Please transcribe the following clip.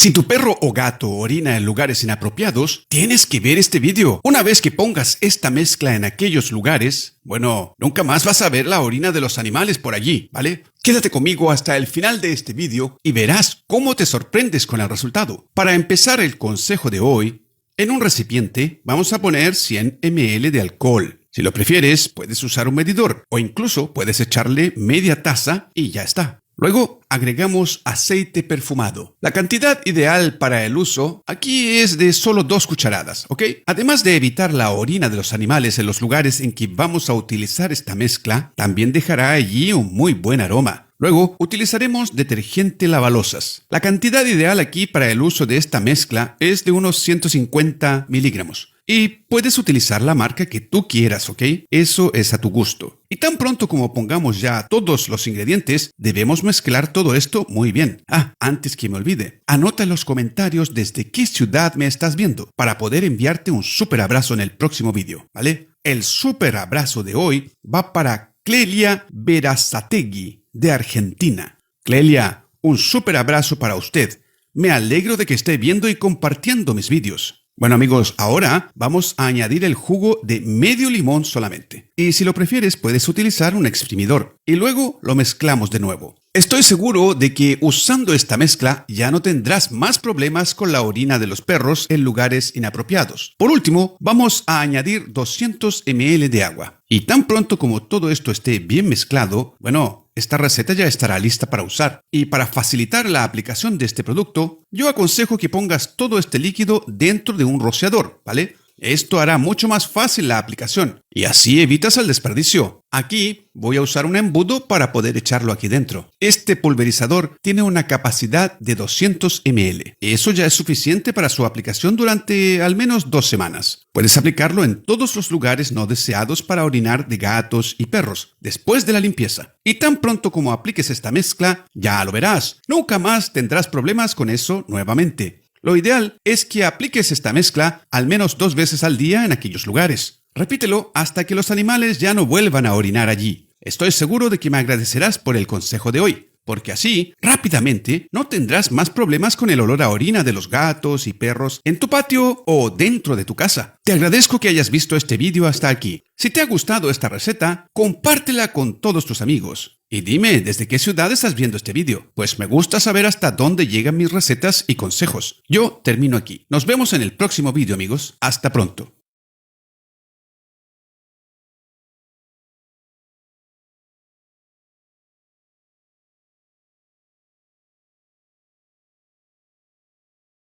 Si tu perro o gato orina en lugares inapropiados, tienes que ver este vídeo. Una vez que pongas esta mezcla en aquellos lugares, bueno, nunca más vas a ver la orina de los animales por allí, ¿vale? Quédate conmigo hasta el final de este vídeo y verás cómo te sorprendes con el resultado. Para empezar el consejo de hoy, en un recipiente vamos a poner 100 ml de alcohol. Si lo prefieres, puedes usar un medidor o incluso puedes echarle media taza y ya está. Luego agregamos aceite perfumado. La cantidad ideal para el uso aquí es de solo 2 cucharadas, ¿ok? Además de evitar la orina de los animales en los lugares en que vamos a utilizar esta mezcla, también dejará allí un muy buen aroma. Luego utilizaremos detergente lavalosas. La cantidad ideal aquí para el uso de esta mezcla es de unos 150 miligramos. Y puedes utilizar la marca que tú quieras, ¿ok? Eso es a tu gusto. Y tan pronto como pongamos ya todos los ingredientes, debemos mezclar todo esto muy bien. Antes que me olvide, anota en los comentarios desde qué ciudad me estás viendo para poder enviarte un súper abrazo en el próximo vídeo, ¿vale? El súper abrazo de hoy va para Clelia Berazategui, de Argentina. Clelia, un súper abrazo para usted. Me alegro de que esté viendo y compartiendo mis vídeos. Bueno amigos, ahora vamos a añadir el jugo de medio limón solamente. Y si lo prefieres, puedes utilizar un exprimidor. Y luego lo mezclamos de nuevo. Estoy seguro de que usando esta mezcla ya no tendrás más problemas con la orina de los perros en lugares inapropiados. Por último, vamos a añadir 200 ml de agua. Y tan pronto como todo esto esté bien mezclado, bueno, esta receta ya estará lista para usar. Y para facilitar la aplicación de este producto, yo aconsejo que pongas todo este líquido dentro de un rociador, ¿vale? Esto hará mucho más fácil la aplicación y así evitas el desperdicio. Aquí voy a usar un embudo para poder echarlo aquí dentro. Este pulverizador tiene una capacidad de 200 ml. Eso ya es suficiente para su aplicación durante al menos 2 semanas. Puedes aplicarlo en todos los lugares no deseados para orinar de gatos y perros después de la limpieza. Y tan pronto como apliques esta mezcla, ya lo verás. Nunca más tendrás problemas con eso nuevamente. Lo ideal es que apliques esta mezcla al menos 2 veces al día en aquellos lugares. Repítelo hasta que los animales ya no vuelvan a orinar allí. Estoy seguro de que me agradecerás por el consejo de hoy, porque así, rápidamente, no tendrás más problemas con el olor a orina de los gatos y perros en tu patio o dentro de tu casa. Te agradezco que hayas visto este vídeo hasta aquí. Si te ha gustado esta receta, compártela con todos tus amigos. Y dime, ¿desde qué ciudad estás viendo este vídeo? Pues me gusta saber hasta dónde llegan mis recetas y consejos. Yo termino aquí. Nos vemos en el próximo vídeo, amigos. Hasta pronto.